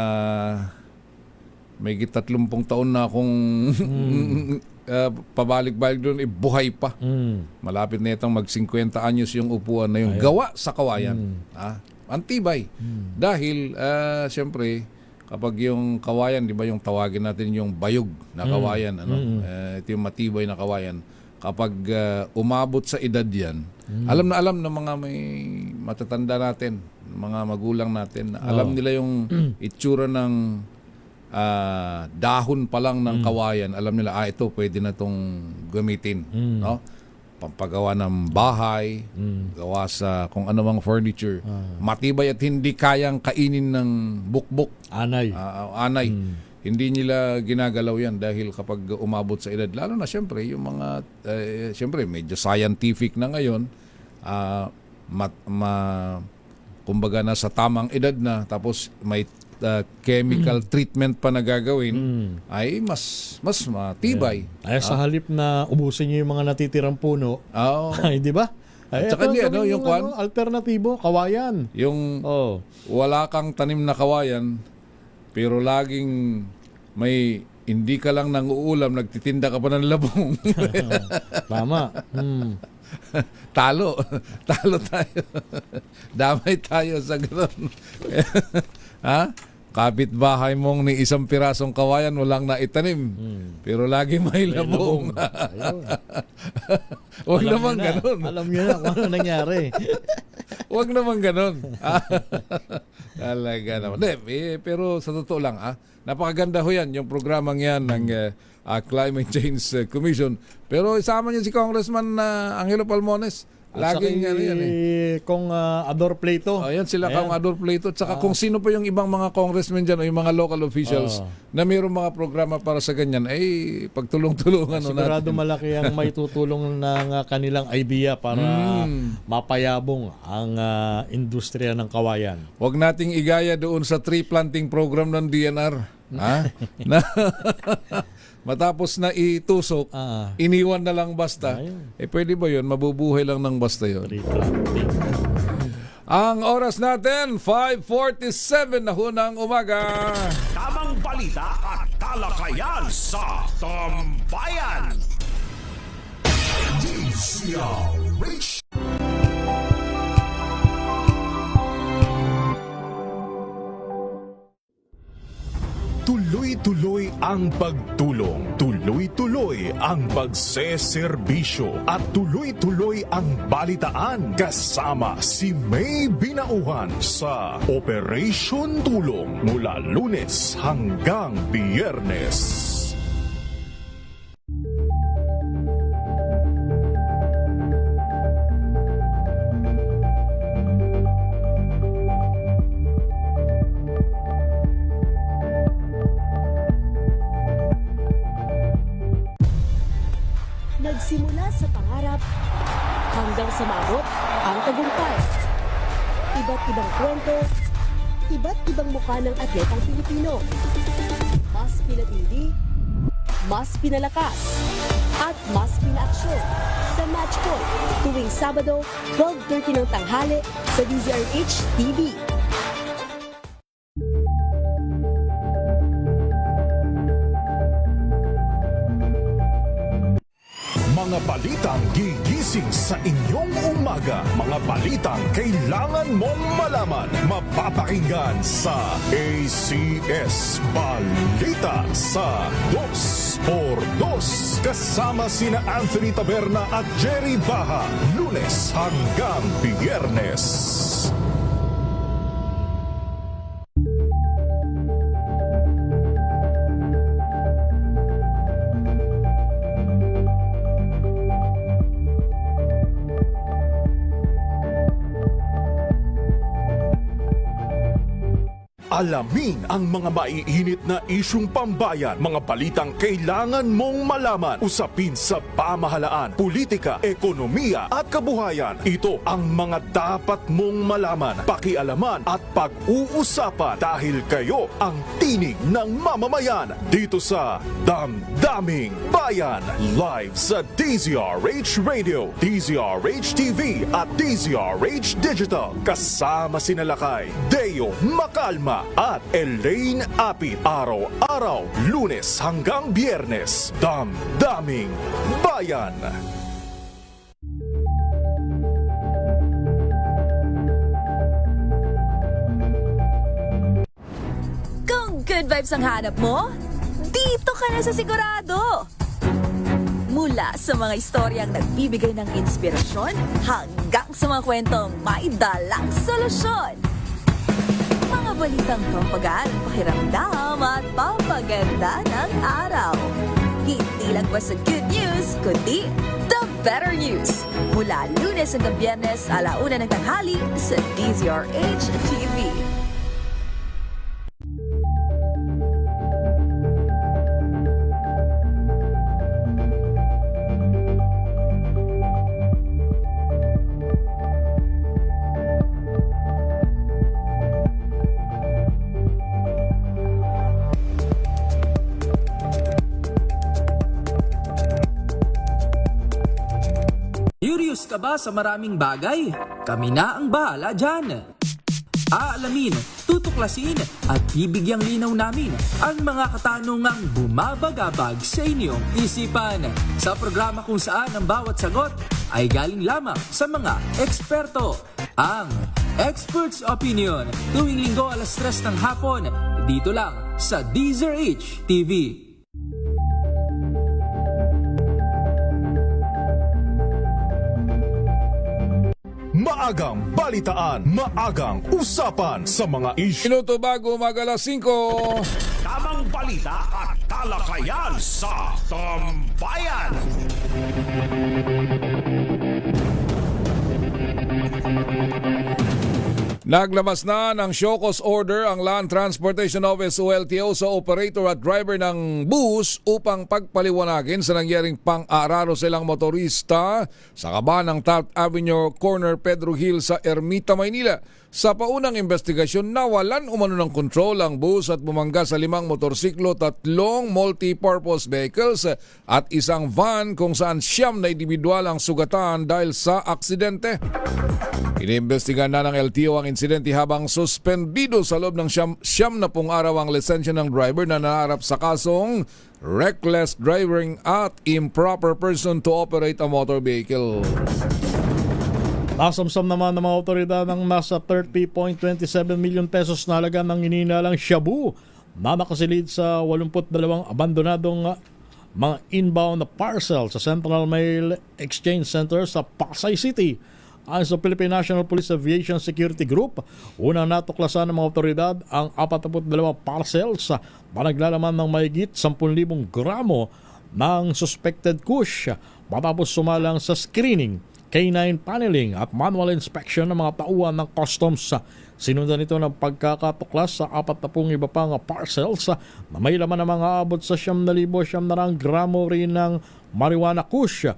may 30 taon na akong pabalik-balik doon, buhay pa. Malapit na itong mag-50 anyos yung upuan na yung gawa sa kawayan. Antibay. Dahil, siyempre, kapag yung kawayan, di ba yung tawagin natin yung bayog na kawayan, ito yung matibay na kawayan. Kapag umabot sa edad yan, alam ng mga may matatanda natin, mga magulang natin, alam nila yung itsura ng dahon pa lang ng kawayan. Alam nila, ito pwede na itong gamitin. No? Pampagawa ng bahay, gawa sa kung anumang furniture. Matibay at hindi kayang kainin ng bukbok. Anay. Hindi nila ginagalaw yan dahil kapag umabot sa edad, lalo na siyempre, yung mga, siyempre, medyo scientific na ngayon, kumbaga na sa tamang edad na, tapos may chemical treatment pa na gagawin, ay mas matibay. Ay sa halip na ubusin niyo yung mga natitirang puno, ay di ba? Ay, tsaka yung alternatibo, kawayan. Yung wala kang tanim na kawayan, pero laging may hindi ka lang nang uulam, nagtitinda ka pa ng labong. Tama. Talo tayo. Damay tayo sa gano'n. Kapitbahay mong ni isang pirasong kawayan walang naitanim. Pero lagi may labong. Huwag naman ganun. Alam niyo na kung ano nangyari. Huwag naman ganun. Talaga naman. Pero sa totoo lang, napakaganda ho yan, yung programang yan ng Climate Change Commission. Pero isama niyo si Congressman Angelo Palmones. Laging ano yan Kung Ador Plato. Ayan sila kung Ador Plato. At saka kung sino pa yung ibang mga congressmen dyan o yung mga local officials na mayroong mga programa para sa ganyan, ay pagtulong-tulungan sigurado natin. malaki ang may tutulong ng kanilang idea para mapayabong ang industriya ng kawayan. Huwag nating igaya doon sa tree planting program ng DNR. Ha? Matapos na itusok, iniwan na lang basta. Pwede ba yun? Mabubuhay lang ng basta yun. Ang oras natin, 5:47 na ho ng umaga. Tamang balita at talakayan sa Tambayan. DZRH. Tuloy-tuloy ang pagtulong, tuloy-tuloy ang pagseserbisyo, at tuloy-tuloy ang balitaan kasama si May Binauhan sa Operation Tulong mula Lunes hanggang Biyernes. Nagsimula sa pangarap hanggang sa maabot ang tagumpay. Iba't ibang kwento, iba't ibang mukha ng atletang Pilipino. Mas pinatindi, mas pinalakas, at mas pinaaksyon sa Match Point tuwing Sabado, 12:30 ng tanghali sa DZRH TV. Mga balitang gigising sa inyong umaga. Mga balitang kailangan mong malaman. Mapapakinggan sa ACS Balita sa 2x2. Kasama sina Anthony Taberna at Jerry Baha. Lunes hanggang Biyernes. Alamin ang mga maiinit na isyung pambayan, mga balitang kailangan mong malaman, usapin sa pamahalaan, politika, ekonomiya at kabuhayan. Ito ang mga dapat mong malaman, pakialaman at pag-uusapan dahil kayo ang tinig ng mamamayan dito sa Damdaming Bayan. Live sa DZRH Radio, DZRH TV at DZRH Digital. Kasama sina Lakay, Deo Makalma at Elaine Apit. Araw-araw, Lunes hanggang Biyernes. Damdaming Bayan. Kung good vibes ang hanap mo, dito ka na sa sigurado. Mula sa mga istoryang nagbibigay ng inspirasyon hanggang sa mga kwentong may dalang solusyon. Mga balitang pampagaan, pakiramdam at pampaganda ng araw. Hindi lang ba sa good news, kundi the better news. Mula Lunes hanggang Biyernes, 1:00 ng tanghali sa DZRH TV. Curious ka ba sa maraming bagay? Kami na ang bahala dyan. Aalamin, tutuklasin at bibigyang linaw namin ang mga katanungang bumabagabag sa inyong isipan. Sa programa kung saan ang bawat sagot ay galing lamang sa mga eksperto. Ang Expert's Opinion, tuwing Linggo 3:00 ng hapon, dito lang sa DZRH TV. Maagang balitaan, maagang usapan sa mga isyu. Minuto bago umaga 5. Tamang balita at talakayan sa Tambayan. Naglabas na ng show cause order ang Land Transportation Office o LTO sa operator at driver ng bus upang pagpaliwanagin sa nangyaring pang-aararo silang motorista sa kaban ng Taft Avenue Corner, Pedro Hill sa Ermita, Maynila. Sa paunang investigasyon, nawalan umano ng kontrol ang bus at bumangga sa 5 motorsiklo, 3 multi-purpose vehicles at isang van kung saan 9 na individual ang sugatan dahil sa aksidente. Iniimbestigahan na ng LTO ang insidente habang suspendido sa loob ng 9 araw ang lisensya ng driver na naharap sa kasong reckless driving at improper person to operate a motor vehicle. Nasamsam naman ng mga otoridad ng nasa 30.27 million pesos na halaga ng ininalang shabu na nakasilid sa 82 abandonadong mga inbound na parcel sa Central Mail Exchange Center sa Pasay City. Ayon sa Philippine National Police Aviation Security Group, unang natuklasan ng mga otoridad ang 42 parcels na naglalaman ng mahigit 10,000 gramo ng suspected kush matapos sumalang sa screening, K9 paneling at manual inspection ng mga tauhan ng customs. Sinundan ito ng pagkakatuklas sa 40 iba pang parcels na may laman ng mga abot sa 9,900 gramo rin ng marijuana kush.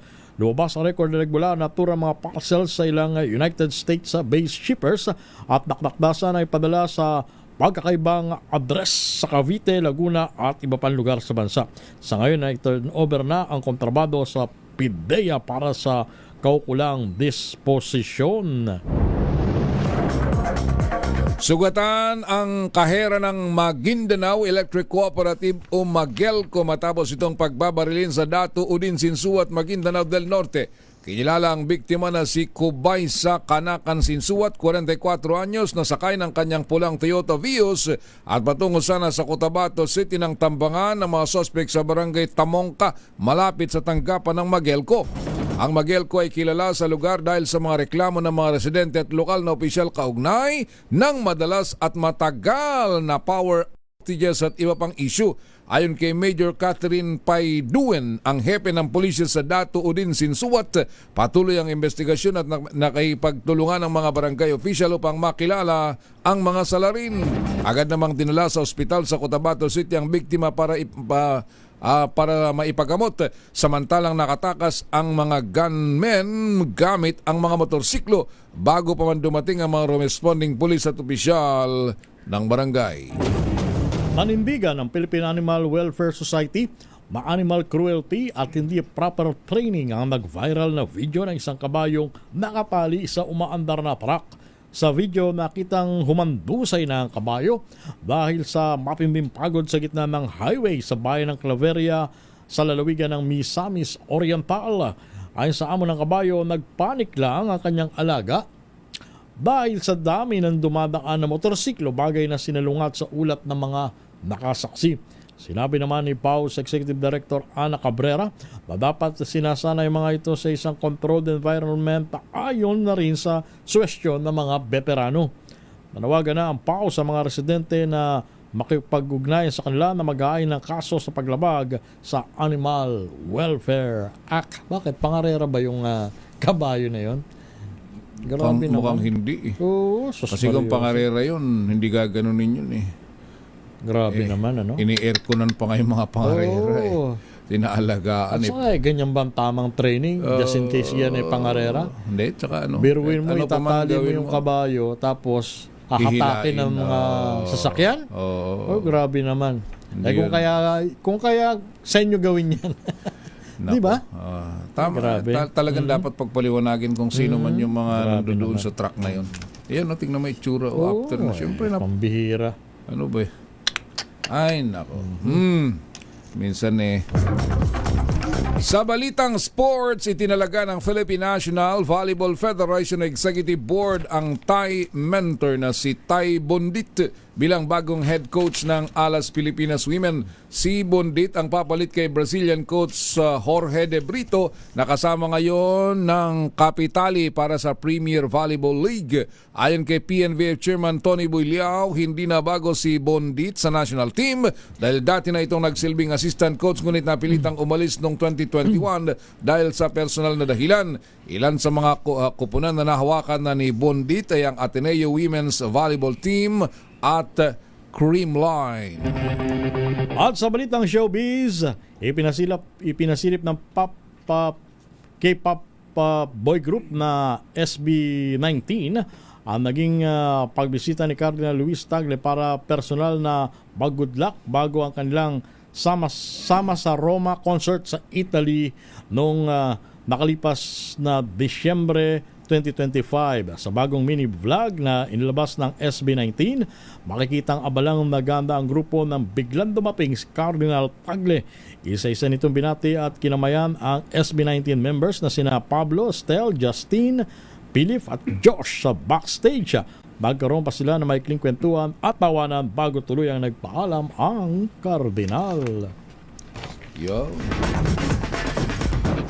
Lumabas ang record na regular na tura mga parcels sa ilang United States based shippers at nakdakdasan ay padala sa pagkakaibang address sa Cavite, Laguna at iba pang lugar sa bansa. Sa ngayon ay turn over na ang kontrabando sa PIDEA para sa kaukulang disposisyon. Sugatan ang kahera ng Maguindanao Electric Cooperative o Magelco matapos itong pagbabarilin sa Datu, Udin, Sinsuat, Maguindanao del Norte. Kinilala ang biktima na si Kubaysa Kanakan Sinsuat, 44 anyos, na sakay ng kanyang pulang Toyota Vios at patungo sana sa Cotabato City ng tambangan ng mga sospek sa barangay Tamongka malapit sa tanggapan ng Magelco. Ang Magelco ay kilala sa lugar dahil sa mga reklamo ng mga residente at lokal na opisyal kaugnay ng madalas at matagal na power outages at iba pang issue. Ayon kay Major Catherine Paiduen, ang hepe ng pulisya sa Datu, Udin, Sinsuat, patuloy ang investigasyon at nakipagtulungan ng mga barangay official upang makilala ang mga salarin. Agad namang dinala sa ospital sa Cotabato City ang biktima para maipagamot, samantalang nakatakas ang mga gunmen gamit ang mga motorsiklo bago pa man dumating ang mga responding pulis at opisyal ng barangay. Nanindigan ng Philippine Animal Welfare Society na animal cruelty at hindi proper training ang nag-viral na video ng isang kabayong nakatali sa umaandar na truck. Sa video, nakitang humandusay na ang kabayo dahil sa matinding pagod sa gitna ng highway sa bayan ng Claveria sa lalawigan ng Misamis Oriental. Ayon sa amo ng kabayo, nagpanik lang ang kanyang alaga dahil sa dami ng dumadaan na motorsiklo, bagay na sinalungat sa ulat ng mga nakasaksi. Sinabi naman ni PAO's Executive Director Ana Cabrera na dapat sinasanay mga ito sa isang controlled environment ayon na rin sa suwestyon ng mga veterano. Nanawagan na ang PAO sa mga residente na makipag-ugnayan sa kanila na mag-aayon ng kaso sa paglabag sa Animal Welfare Act. Bakit? Pangarera ba yung kabayo na yon? Grabe Mukhang hindi eh. Oo, kasi kung pangarera yun, hindi gaganunin yun eh. Grabe naman, ano? Ini-airconan pa nga yung mga pangarera eh. Tinaalagaan eh. At ganyan ba ang tamang training? Just in case yan ay pangarera? Hindi, tsaka ano. Biruin mo, itatali mo yung kabayo, tapos hahatakin ng mga sasakyan? Oh, grabe naman. Eh, kung kaya sa inyo gawin yan. Di ba? Tama. Talagang dapat pagpaliwanagin kung sino man yung mga nandoon sa truck na yun. Yan, tingnan mo itsura after na. Siyempre na. Pambihira. Ano ba eh? Ay, nako. Minsan eh. Sa balitang sports, itinalaga ng Philippine National Volleyball Federation Executive Board ang Thai mentor na si Thai Bondit bilang bagong head coach ng Alas Pilipinas Women. Si Bondit ang papalit kay Brazilian coach Jorge De Brito na kasama ngayon ng Kapitali para sa Premier Volleyball League. Ayon kay PNVF Chairman Tony Builiao, hindi na bago si Bondit sa national team dahil dati na itong nagsilbing assistant coach ngunit napilitang umalis noong 2020 2021 dahil sa personal na dahilan. Ilan sa mga kupunan na nahawakan na ni Bondit ay ang Ateneo Women's Volleyball Team at Creamline. At sa balitang showbiz, ipinasilip ng K-pop boy group na SB19 ang naging pagbisita ni Cardinal Luis Tagle para personal na good luck bago ang kanilang sama sa Roma concert sa Italy noong nakalipas na Disyembre 2025. Sa bagong mini vlog na inilabas ng SB19, makikitang abalang naganda ang grupo ng biglang dumating si Cardinal Tagle. Isa-isa nitong binati at kinamayan ang SB19 members na sina Pablo, Estel, Justine, Philip at Josh sa backstage. Nagkaroon pa sila ng maikling kwentuhan at tawanan bago tuloy ang nagpaalam ang Cardinal. Yo.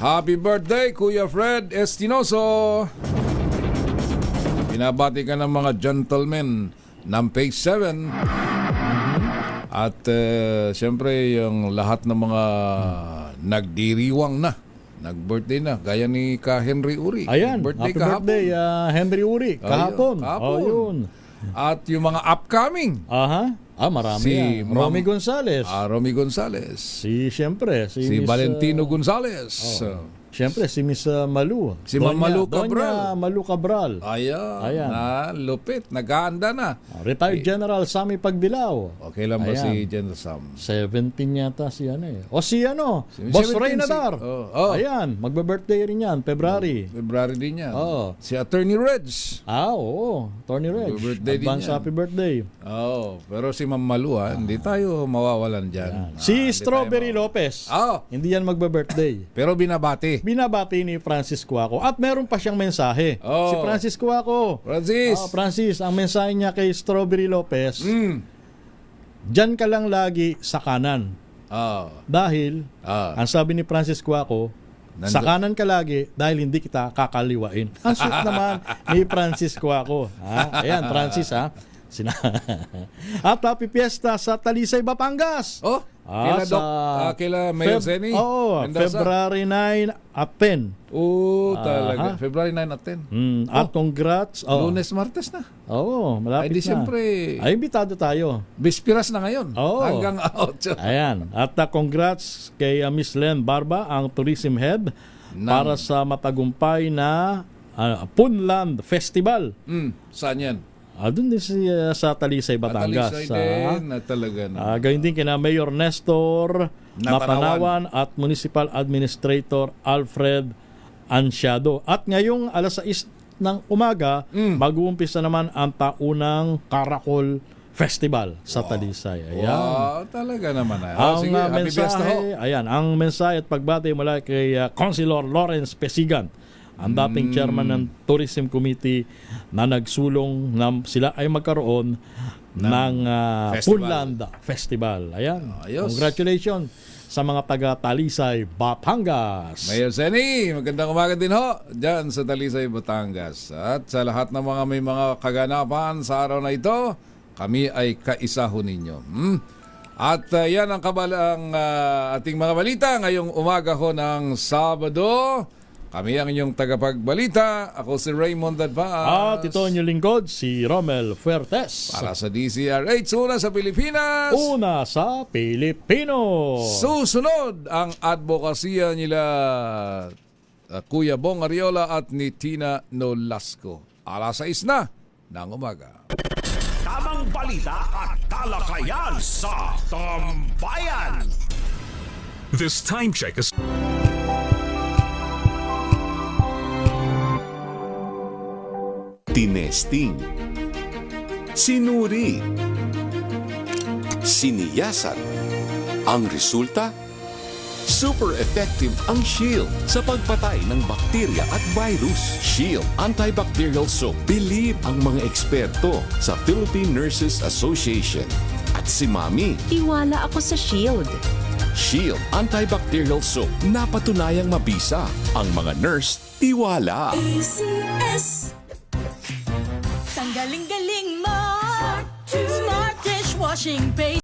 Happy birthday, Kuya Fred Estinoso! Binabati ka ng mga gentlemen ng Page 7. At siyempre, yung lahat ng mga nagdiriwang na, nag-birthday na, gaya ni Ka Henry Uri. Ayan, birthday happy birthday, Henry Uri, kahapon. Kahapon. Yun. At yung mga upcoming. Marami si yan. Romy Gonzales. Romy Gonzales. Siyempre, si Miss, Valentino Gonzales. Siyempre, si Miss Malu. Si Malu Cabral. Doña Malu Cabral. Ayan. Na lupit. Nag-aanda na. Retired General Sammy Pagdilaw. Okay lang ba si General Sam? 17 yata si ano eh. O si ano, Boss Ray Nadar. Ayan, magbe-birthday rin yan, February. February din yan. Si Attorney Reg. Oo. Attorney Reg. Advance happy birthday. Pero si Ma'am Malu, hindi tayo mawawalan dyan. Si Strawberry Lopez. Hindi yan magbe-birthday. Pero binabati ni Francis Cuaco. At meron pa siyang mensahe. Si Francis Cuaco. Francis, ang mensahe niya kay Strawberry Lopez, dyan ka lang lagi sa kanan. Dahil, ang sabi ni Francis Cuaco, sa kanan ka lagi dahil hindi kita kakaliwain. Ang sweet naman ni Francis Cuaco. Ayan, Francis At happy fiesta sa Talisay, Batangas. Kila Mayor Zeni? February 9 at 10. Talaga. February 9 at 10. At congrats. Lunes, Martes na. Malapit na. Siyempre. Imbitado tayo. Bispiras na ngayon. Hanggang out. Ayan. At congrats kay Miss Len Barba, ang tourism head, para sa matagumpay na Punland Festival. Saan yan? Doon din sa Talisay, Batangas. Gayun din kina Mayor Nestor Napanawan at Municipal Administrator Alfred Ansiado. At ngayong alas 6 ng umaga, mag-uumpisa naman ang taunang Karakol Festival sa Talisay. Ayan. Talaga naman. Ang mensahe, ang mensahe at pagbati mula kay Councilor Lawrence Pesigan, ang dating chairman ng Tourism Committee, na nagsulong na sila ay magkaroon ng Punland Festival. Ayan. Congratulations sa mga taga Talisay, Batangas. Mayor Zeni, magandang umaga din ho dyan sa Talisay, Batangas. At sa lahat ng mga may mga kaganapan sa araw na ito, kami ay kaisa ho ninyo. At yan ang kabalang ating mga balita ngayong umaga ho ng Sabado. Kami ang inyong tagapagbalita. Ako si Raymond Advaz. At ito ang inyong lingkod, si Romel Fuertes. Para sa DCRH, una sa Pilipinas. Una sa Pilipino. Susunod ang advokasya nila Kuya Bong Ariola at ni Tina Nolasco. Alas 6 na ng umaga. Tamang balita at talakayan sa Tambayan. This time check is... Tinesting, sinuri, siniyasan. Ang resulta? Super effective ang Shield sa pagpatay ng bakterya at virus. Shield Antibacterial Soap. Believe ang mga eksperto sa Philippine Nurses Association. At si Mami. Tiwala ako sa Shield. Shield Antibacterial Soap. Napatunayang mabisa. Ang mga nurse, tiwala. ACS. Ang galing-galing mo. Smart dishwashing base.